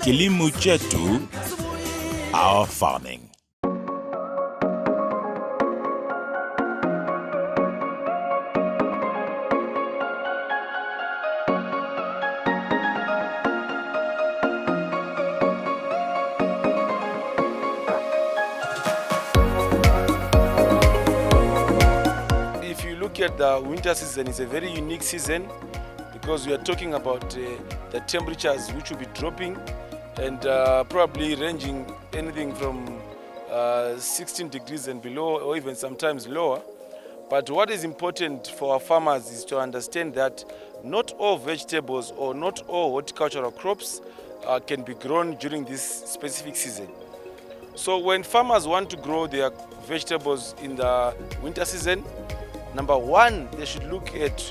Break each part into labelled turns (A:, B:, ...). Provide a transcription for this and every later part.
A: Kilimo chetu, our farming.
B: If you look at the winter season, it's a very unique season because we are talking about the temperatures which will be dropping and probably ranging anything from 16 degrees and below, or even sometimes lower. But what is important for our farmers is to understand that not all vegetables or not all horticultural crops can be grown during this specific season. So when farmers want to grow their vegetables in the winter season, number one, they should look at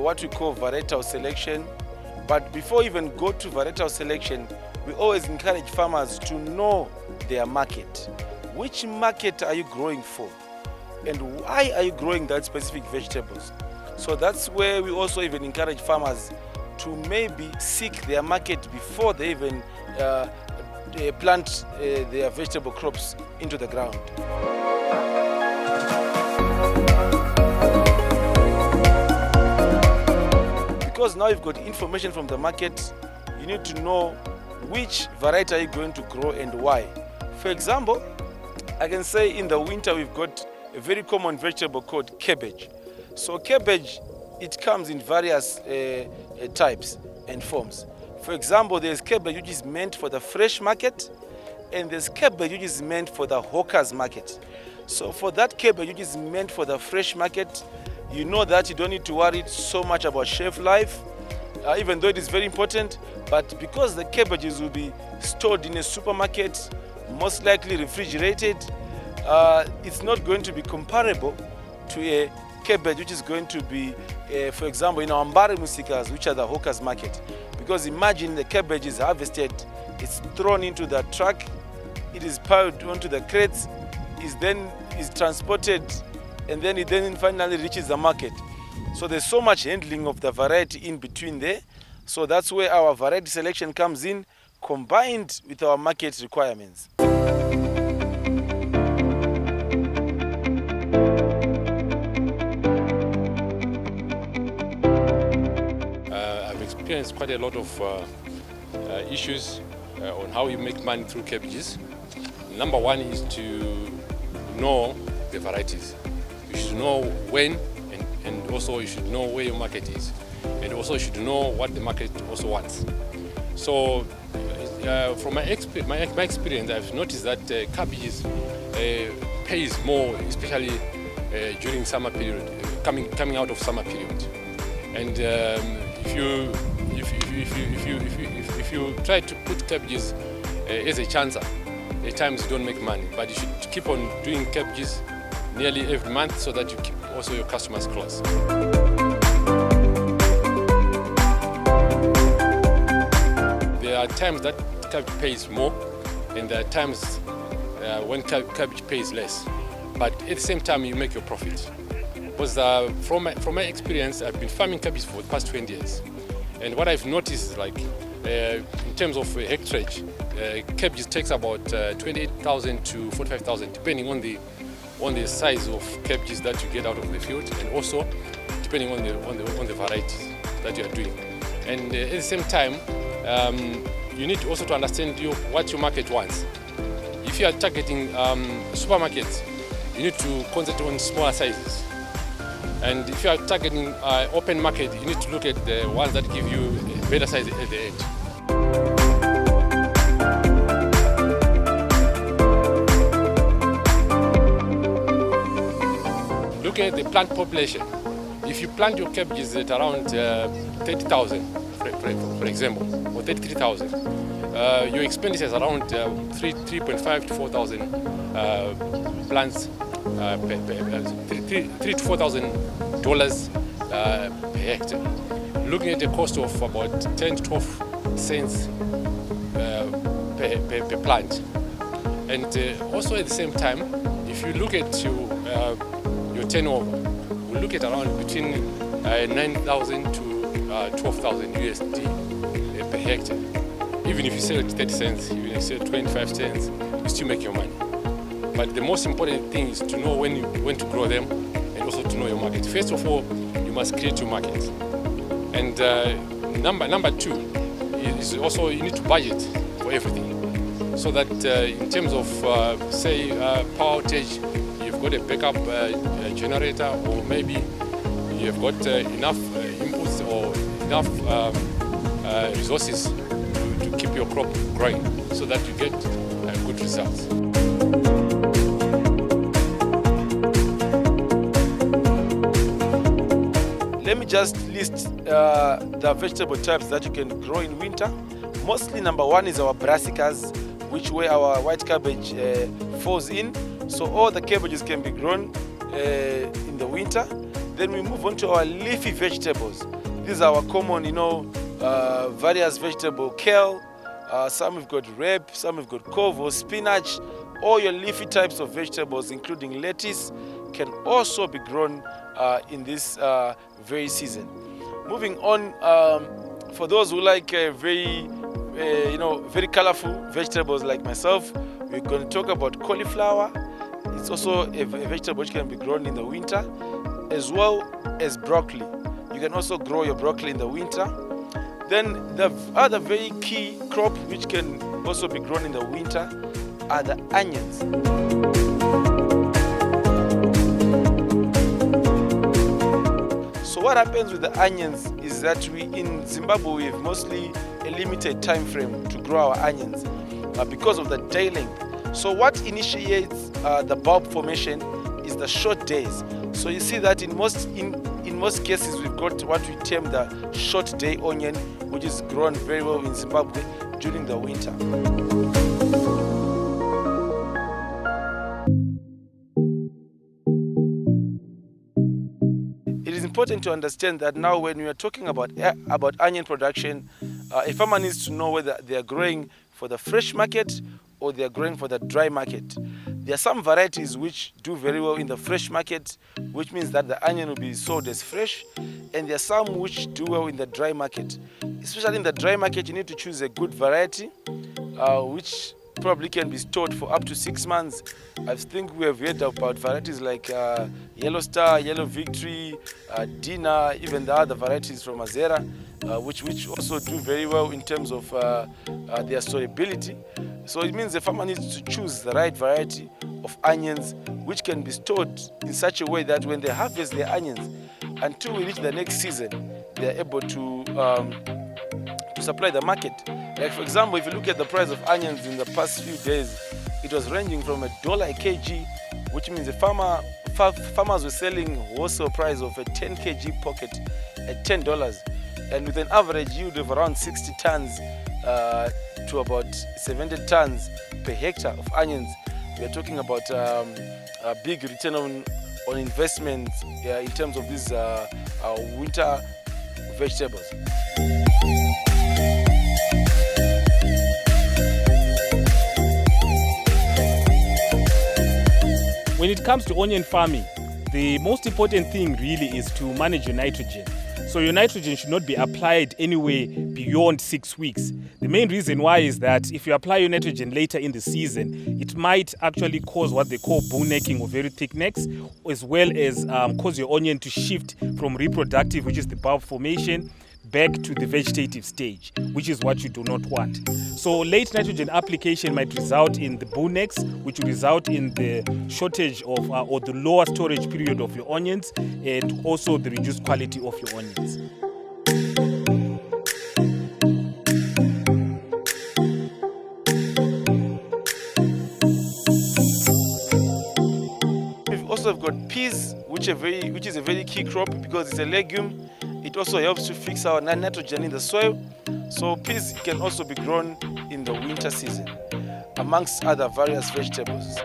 B: what we call varietal selection. But before even go to varietal selection, we always encourage farmers to know their market. Which market are you growing for? And why are you growing that specific vegetables? So that's where we also even encourage farmers to maybe seek their market before they even plant their vegetable crops into the ground. Because now you've got information from the market, you need to know which variety are you going to grow and why. For example, I can say in the winter we've got a very common vegetable called cabbage. So cabbage, it comes in various types and forms. For example, there's cabbage which is meant for the fresh market, and there's cabbage which is meant for the hawkers market. So for that cabbage which is meant for the fresh market, you know that you don't need to worry so much about shelf life, even though it is very important. But because the cabbages will be stored in a supermarket, most likely refrigerated, it's not going to be comparable to a cabbage which is going to be, for example, in our mbari musikas, which are the hawkers market. Because imagine the cabbage is harvested, it's thrown into the truck, it is piled onto the crates, is transported, and then it finally reaches the market. So there's so much handling of the variety in between there. So that's where our variety selection comes in, combined with our market requirements.
C: I've experienced quite a lot of issues on how you make money through cabbages. Number one is to know the varieties. You should know when, and also you should know where your market is, and also you should know what the market also wants. So from my experience, I've noticed that cabbages pays more, especially during summer period, coming out of summer period. And if you try to put cabbages as a chancer, at times you don't make money. But you should keep on doing cabbages nearly every month so that you keep also your customers close. There are times that cabbage pays more, and there are times when cabbage pays less. But at the same time, you make your profit. Because from my experience, I've been farming cabbage for the past 20 years. And what I've noticed is like, in terms of hectarage, cabbage takes about 28,000 to 45,000, depending on the size of cabbages that you get out of the field, and also depending on the varieties that you are doing. And at the same time, you need also to understand what your market wants. If you are targeting supermarkets, you need to concentrate on smaller sizes. And if you are targeting open market, you need to look at the ones that give you a better size at the end. Look at the plant population. If you plant your cabbages at around 30,000, for example, or 33,000, your expenditure is around 3.5 to 4,000 plants, 3 to 4,000 dollars per hectare. Looking at the cost of about 10 to 12 cents per plant. And also at the same time, if you look at your turnover, we look at around between 9,000 to 12,000 USD per hectare. Even if you sell at 30 cents, even if you sell 25 cents, you still make your money. But the most important thing is to know when to grow them, and also to know your market. First of all, you must create your market. And number two is also you need to budget for everything. So that in terms of, say, power outage, you've got a backup generator, or maybe you've got enough inputs or enough resources to keep your crop growing, so that you get good results.
B: Let me just list the vegetable types that you can grow in winter. Mostly number one is our brassicas, which where our white cabbage falls in. So all the cabbages can be grown in the winter. Then we move on to our leafy vegetables. These are our common, various vegetable, kale. Some we've got rape, some we've got kovo, spinach. All your leafy types of vegetables, including lettuce, can also be grown in this very season. Moving on, for those who like very colorful vegetables like myself, we're going to talk about cauliflower. It's also a vegetable which can be grown in the winter, as well as broccoli. You can also grow your broccoli in the winter. Then the other very key crop which can also be grown in the winter are the onions. So what happens with the onions is that we in Zimbabwe we have mostly a limited time frame to grow our onions because of the day length. So what initiates the bulb formation is the short days. So you see that in most cases we've got what we term the short day onion, which is grown very well in Zimbabwe during the winter. It is important to understand that now when we are talking about onion production, a farmer needs to know whether they are growing for the fresh market or they are growing for the dry market. There are some varieties which do very well in the fresh market, which means that the onion will be sold as fresh, and there are some which do well in the dry market. Especially in the dry market, you need to choose a good variety, which probably can be stored for up to 6 months. I think we have heard about varieties like Yellow Star, Yellow Victory, Dina, even the other varieties from Azera, which also do very well in terms of their storability. So it means the farmer needs to choose the right variety of onions, which can be stored in such a way that when they harvest their onions, until we reach the next season, they are able to supply the market. Like for example, if you look at the price of onions in the past few days, it was ranging from $1 a kg, which means the farmers were selling wholesale price of a 10 kg pocket at $10, and with an average yield of around 60 tons to about 70 tons per hectare of onions. We are talking about a big return on investment in terms of these winter vegetables.
D: When it comes to onion farming, the most important thing really is to manage your nitrogen. So your nitrogen should not be applied anywhere beyond 6 weeks. The main reason why is that if you apply your nitrogen later in the season, it might actually cause what they call bull necking or very thick necks, as well as cause your onion to shift from reproductive, which is the bulb formation, back to the vegetative stage, which is what you do not want. So late nitrogen application might result in the bull necks, which will result in the shortage of or the lower storage period of your onions, and also the reduced quality of your onions.
B: We've also got peas, which is a very key crop because it's a legume. It also helps to fix our nitrogen in the soil. So peas can also be grown in the winter season, amongst other various vegetables.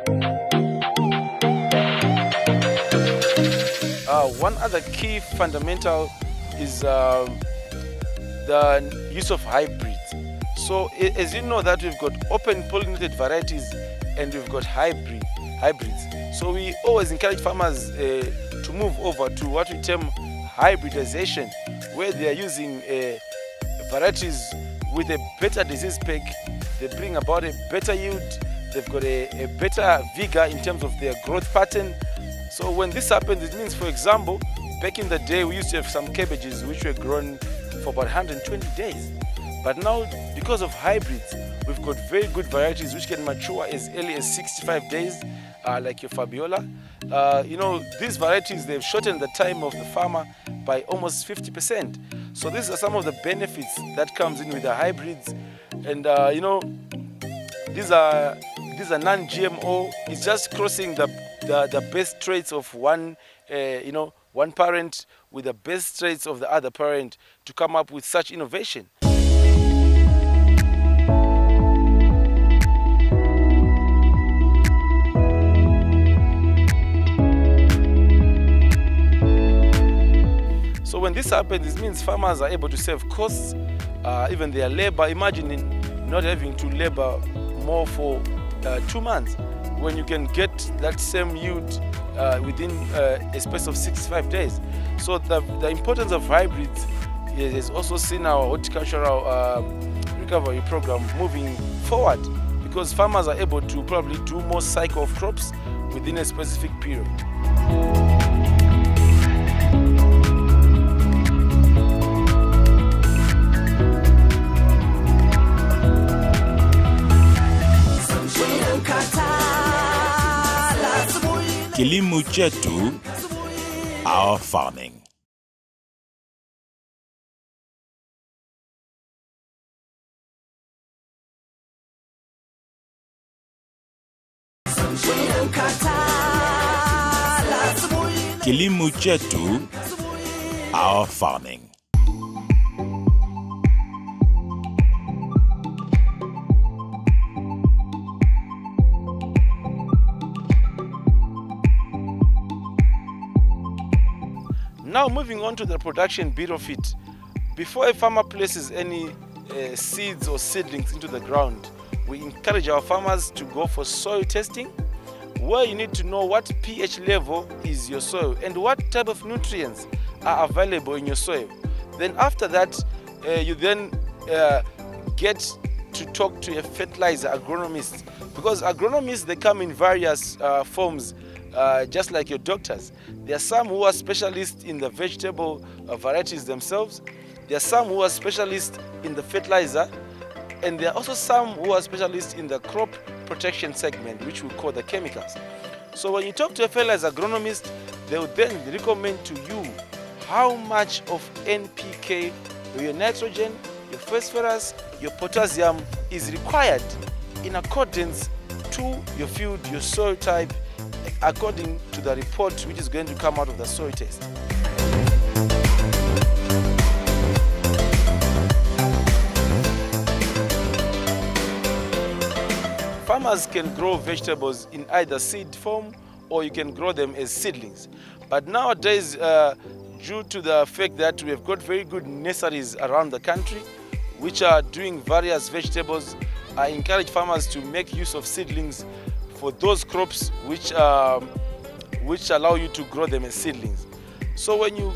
B: One other key fundamental is the use of hybrids. So as you know that we've got open pollinated varieties and we've got hybrids. So we always encourage farmers to move over to what we term hybridization, where they are using varieties with a better disease peg. They bring about a better yield. They've got a better vigor in terms of their growth pattern. So when this happens, it means, for example, back in the day, we used to have some cabbages which were grown for about 120 days. But now, because of hybrids, we've got very good varieties which can mature as early as 65 days, like your Fabiola. These varieties, they've shortened the time of the farmer by almost 50%. So these are some of the benefits that comes in with the hybrids. And these are non-GMO. It's just crossing the best traits of one parent with the best traits of the other parent to come up with such innovation. So when this happens, it means farmers are able to save costs, even their labor. Imagine not having to labor more for 2 months when you can get that same yield within a space of 65 days. So the importance of hybrids is also seen our horticultural recovery program moving forward, because farmers are able to probably do more cycle of crops within a specific period.
A: Kilimo chetu, our farming. Kilimo chetu, our farming.
B: Now moving on to the production bit of it. Before a farmer places any seeds or seedlings into the ground, we encourage our farmers to go for soil testing, where you need to know what pH level is your soil and what type of nutrients are available in your soil. Then after that, you then get to talk to a fertilizer agronomist, because agronomists, they come in various forms, just like your doctors. There are some who are specialists in the vegetable varieties themselves. There are some who are specialists in the fertilizer, and there are also some who are specialists in the crop protection segment, which we call the chemicals. So when you talk to a fertilizer agronomist, they will then recommend to you how much of NPK, your nitrogen, your phosphorus, your potassium is required in accordance to your field, your soil type, according to the report which is going to come out of the soil test. Farmers can grow vegetables in either seed form, or you can grow them as seedlings. But nowadays, due to the fact that we have got very good nurseries around the country which are doing various vegetables, I encourage farmers to make use of seedlings for those crops which allow you to grow them as seedlings. So when you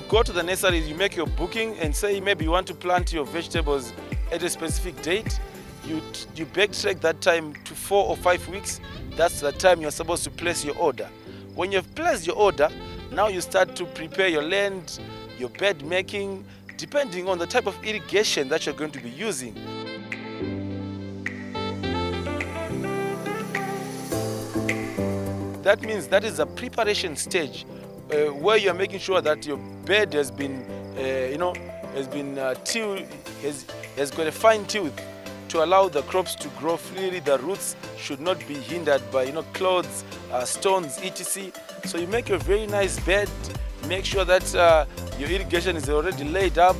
B: go to the nurseries, you make your booking and say maybe you want to plant your vegetables at a specific date. You backtrack that time to 4 or 5 weeks. That's the time you're supposed to place your order. When you've placed your order, now you start to prepare your land, your bed making, depending on the type of irrigation that you're going to be using. That means that is a preparation stage where you're making sure that your bed has been, tilled, has got a fine tilled to allow the crops to grow freely. The roots should not be hindered by clothes, stones, etc. So you make a very nice bed, Make sure that your irrigation is already laid up.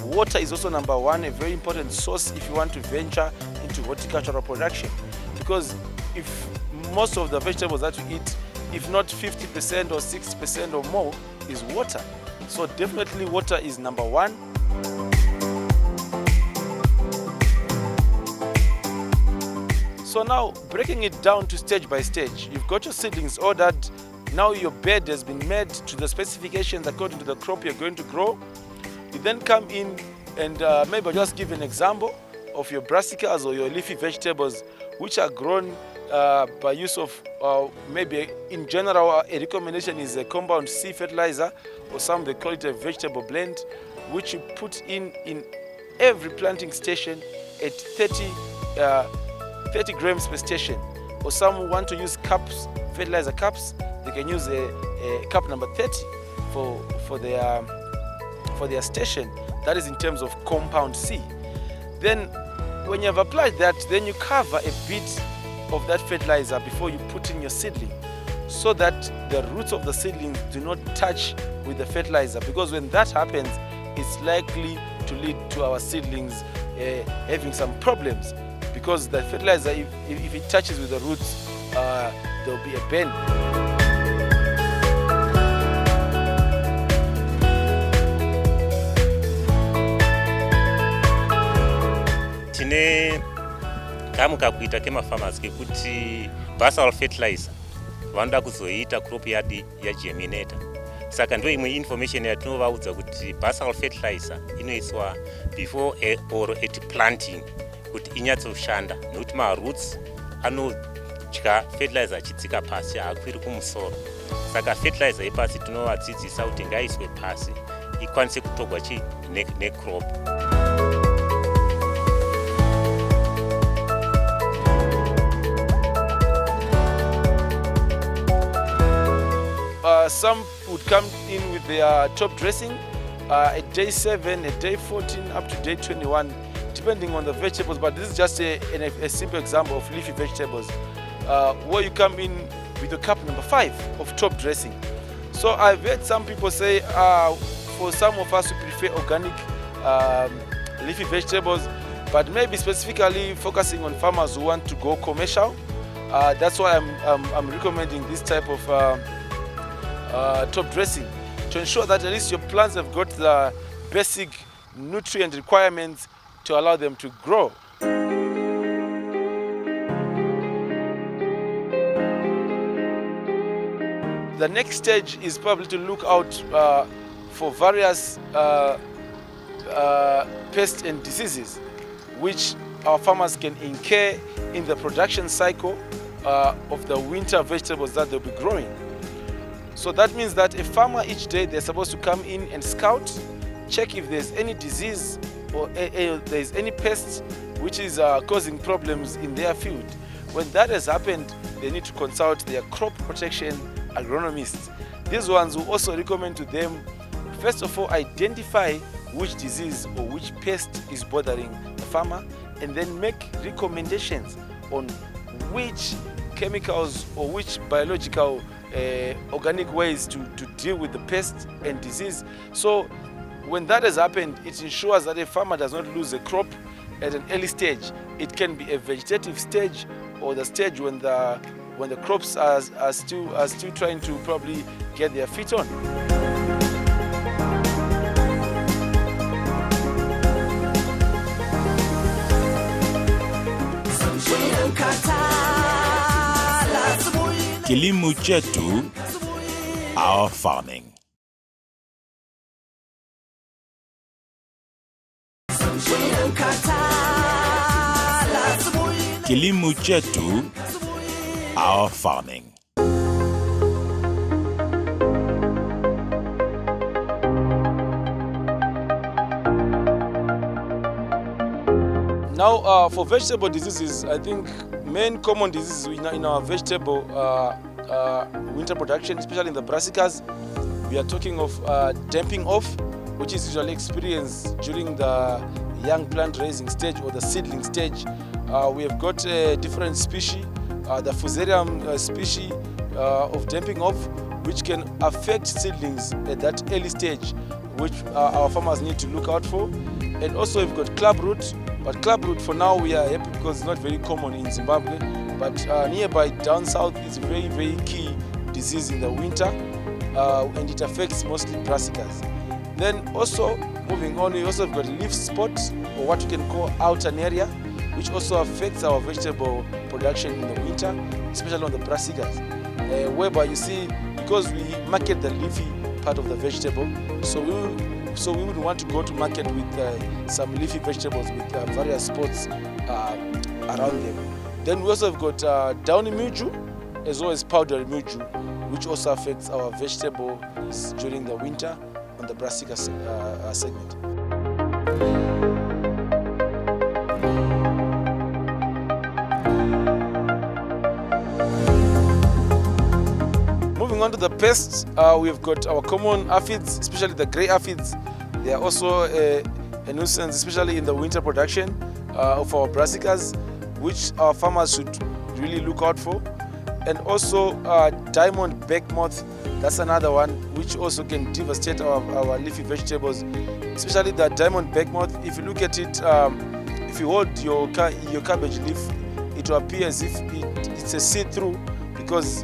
B: Water is also number one, a very important source if you want to venture into horticultural production. Because if most of the vegetables that you eat, if not 50% or 60% or more, is water. So definitely water is number one. So now, breaking it down to stage by stage, you've got your seedlings ordered. Now your bed has been made to the specifications according to the crop you're going to grow. You then come in and maybe I'll just give an example of your brassicas or your leafy vegetables, which are grown by use of maybe in general a recommendation is a compound C fertilizer, or some they call it a vegetable blend, which you put in every planting station at 30 grams per station. Or some who want to use cups, fertilizer cups, they can use a cup number 30 for their station. That is in terms of compound C. Then when you have applied that, then you cover a bit of that fertilizer before you put in your seedling, so that the roots of the seedling do not touch with the fertilizer, because when that happens, it's likely to lead to our seedlings having some problems, because the fertilizer, if it touches with the roots, there will be a bend.
E: Tine kamuka kuita kemafarmers kekuti basal fertilizer vanoda kuzoita crop yard yagerminator. Saka ndo imwe information yatinovaudza kuti basal fertilizer inoiswa before or at planting kuti inyatsoshanda, nokuti maroots anodya fertilizer achidzika pasi, haakwiri kumusoro. Saka fertilizer yepasi tinovadzidzisa kuti ngaiswe pasi ikwanise kutogwa necrop.
B: Some would come in with their top dressing at day 7, at day 14, up to day 21, depending on the vegetables. But this is just a simple example of leafy vegetables, where you come in with a cup number 5 of top dressing. So I've heard some people say, for some of us who prefer organic leafy vegetables, but maybe specifically focusing on farmers who want to go commercial, that's why I'm recommending this type of top dressing, to ensure that at least your plants have got the basic nutrient requirements to allow them to grow. The next stage is probably to look out for various pests and diseases which our farmers can incur in the production cycle of the winter vegetables that they'll be growing. So that means that a farmer each day, they're supposed to come in and scout, check if there's any disease or there's any pest which is causing problems in their field. When that has happened, they need to consult their crop protection agronomists. These ones will also recommend to them, first of all, identify which disease or which pest is bothering the farmer, and then make recommendations on which chemicals or which biological organic ways to deal with the pest and disease. So when that has happened, it ensures that a farmer does not lose a crop at an early stage. It can be a vegetative stage, or the stage when the crops are still trying to probably get their feet on.
A: Kilimo chetu, our farming. Kilimo chetu, our farming.
B: Now, for vegetable diseases, I think main common diseases in our vegetable winter production, especially in the brassicas, we are talking of damping off, which is usually experienced during the young plant raising stage or the seedling stage. We have got different species, the fusarium species of damping off, which can affect seedlings at that early stage, which our farmers need to look out for. And also we've got clubroot, but clubroot for now we are happy because it's not very common in Zimbabwe, but nearby down south it's a very, very key disease in the winter, and it affects mostly brassicas. Then also moving on, we also have got leaf spot, or what we can call alternaria, which also affects our vegetable production in the winter, especially on the brassicas, whereby you see, because we market the leafy part of the vegetable, so we would want to go to market with some leafy vegetables with various spots around them. Then we also have got downy mildew as well as powdery mildew, which also affects our vegetables during the winter on the brassica segment. Moving on to the pests, we've got our common aphids, especially the grey aphids. They are also a nuisance, especially in the winter production of our brassicas, which our farmers should really look out for. And also diamond back moth, that's another one which also can devastate our leafy vegetables, especially the diamond back moth. If you look at it, if you hold your cabbage leaf, it will appear as if it's a see-through, because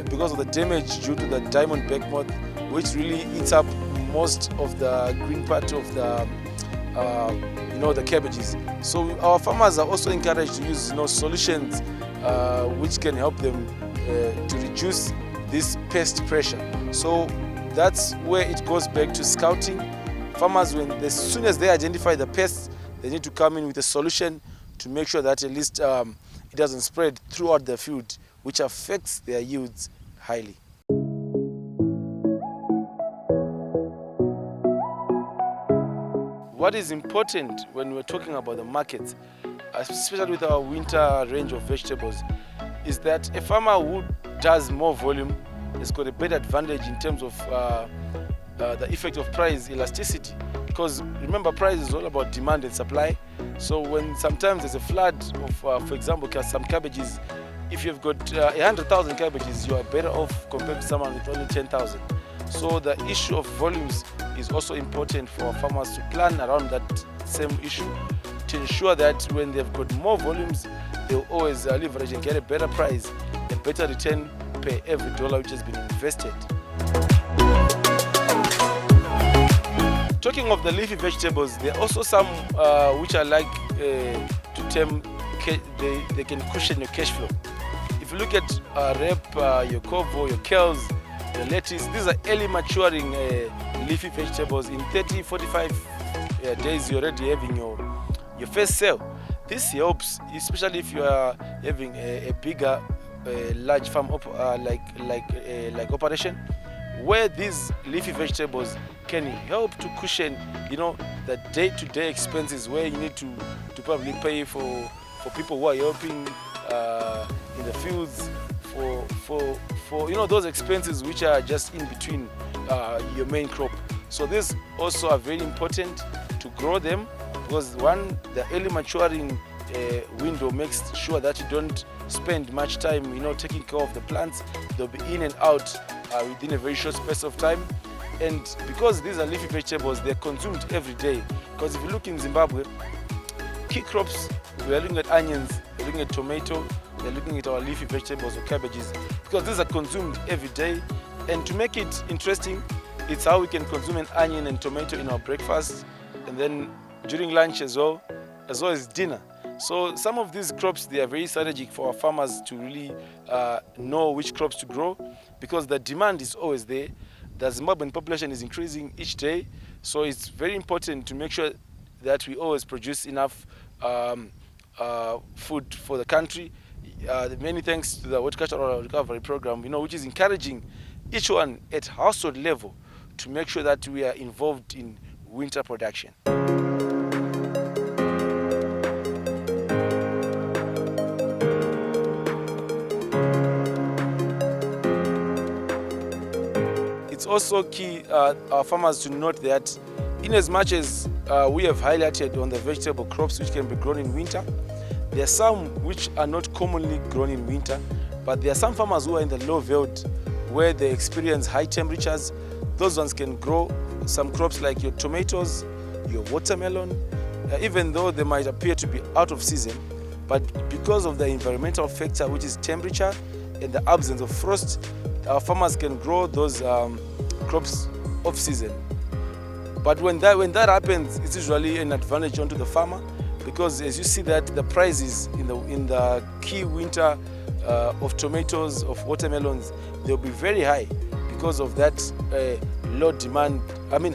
B: because of the damage due to the diamond back moth, which really eats up most of the green part of the the cabbages. So our farmers are also encouraged to use solutions which can help them to reduce this pest pressure. So that's where it goes back to scouting. Farmers, as soon as they identify the pests, they need to come in with a solution to make sure that at least it doesn't spread throughout the field, which affects their yields highly. What is important when we're talking about the markets, especially with our winter range of vegetables, is that a farmer who does more volume has got a better advantage in terms of the effect of price elasticity. Because remember, price is all about demand and supply. So when sometimes there's a flood of, for example, some cabbages, if you've got 100,000 cabbages, you are better off compared to someone with only 10,000. So the issue of volumes is also important for our farmers to plan around that same issue, to ensure that when they've got more volumes, they'll always leverage and get a better price, a better return per every dollar which has been invested. Talking of the leafy vegetables, there are also some which I like to term, they can cushion your cash flow. If you look at rep, your covo, your kales, your lettuce, these are early maturing leafy vegetables. In 30-45 days, you're already having your first sale. This helps, especially if you are having a bigger, large farm like operation, where these leafy vegetables can help to cushion, the day-to-day expenses where you need to probably pay for people who are helping in the fields, for those expenses which are just in between your main crop. So these also are very important to grow them, because one, the early maturing window makes sure that you don't spend much time taking care of the plants. They'll be in and out within a very short space of time. And because these are leafy vegetables, they're consumed every day. Because if you look in Zimbabwe, key crops, we're looking at onions, we're looking at tomato, we're looking at our leafy vegetables or cabbages, because these are consumed every day. And to make it interesting, it's how we can consume an onion and tomato in our breakfast, and then during lunch as well as dinner. So some of these crops, they are very strategic for our farmers to really know which crops to grow, because the demand is always there. The Zimbabwean population is increasing each day, so it's very important to make sure that we always produce enough food for the country. Many thanks to the Horticultural Recovery Program, which is encouraging each one at household level to make sure that we are involved in winter production. It's also key our farmers to note that in as much as we have highlighted on the vegetable crops which can be grown in winter, there are some which are not commonly grown in winter, but there are some farmers who are in the low-veiled where they experience high temperatures. Those ones can grow some crops like your tomatoes, your watermelon, even though they might appear to be out of season, but because of the environmental factor, which is temperature and the absence of frost, our farmers can grow those crops off season. But when that happens, it's usually an advantage onto the farmer, because as you see that the prices in the key winter of tomatoes, of watermelons, they'll be very high because of that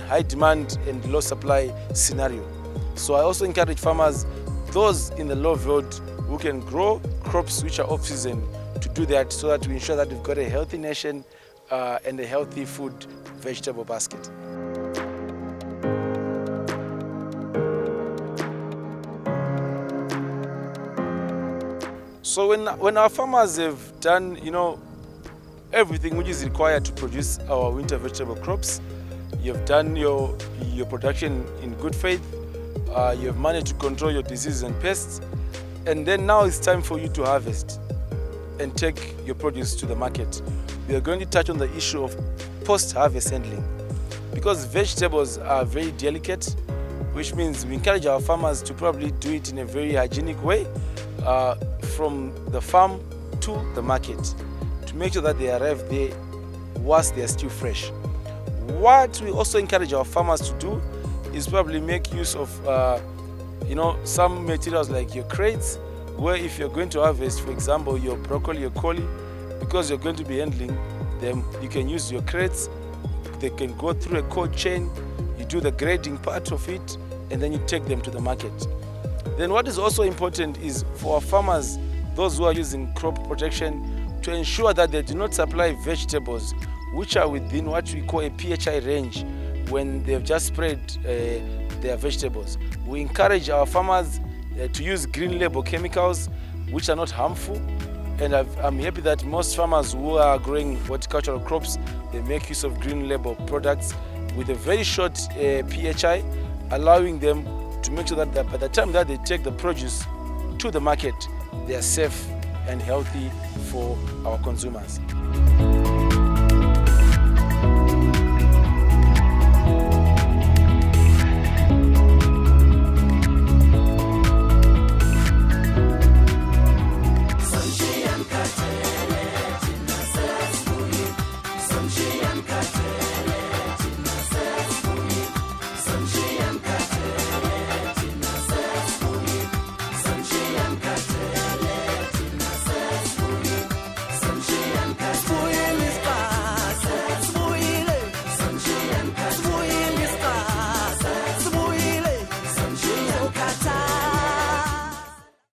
B: high demand and low supply scenario. So I also encourage farmers, those in the low veld who can grow crops which are off season, to do that, so that we ensure that we've got a healthy nation and a healthy food vegetable basket. So when our farmers have done, everything which is required to produce our winter vegetable crops, you've done your production in good faith, you've managed to control your diseases and pests, and then now it's time for you to harvest and take your produce to the market. We are going to touch on the issue of post-harvest handling, because vegetables are very delicate, which means we encourage our farmers to probably do it in a very hygienic way, from the farm to the market, to make sure that they arrive there whilst they are still fresh. What we also encourage our farmers to do is probably make use of some materials like your crates, where if you're going to harvest, for example, your broccoli, your coli, because you're going to be handling them, you can use your crates. They can go through a cold chain, you do the grading part of it, and then you take them to the market. Then what is also important is for our farmers, those who are using crop protection, to ensure that they do not supply vegetables which are within what we call a PHI range when they've just sprayed their vegetables. We encourage our farmers to use green label chemicals which are not harmful, and I'm happy that most farmers who are growing horticultural crops, they make use of green label products with a very short PHI, allowing them to make sure that by the time that they take the produce to the market, they are safe and healthy for our consumers.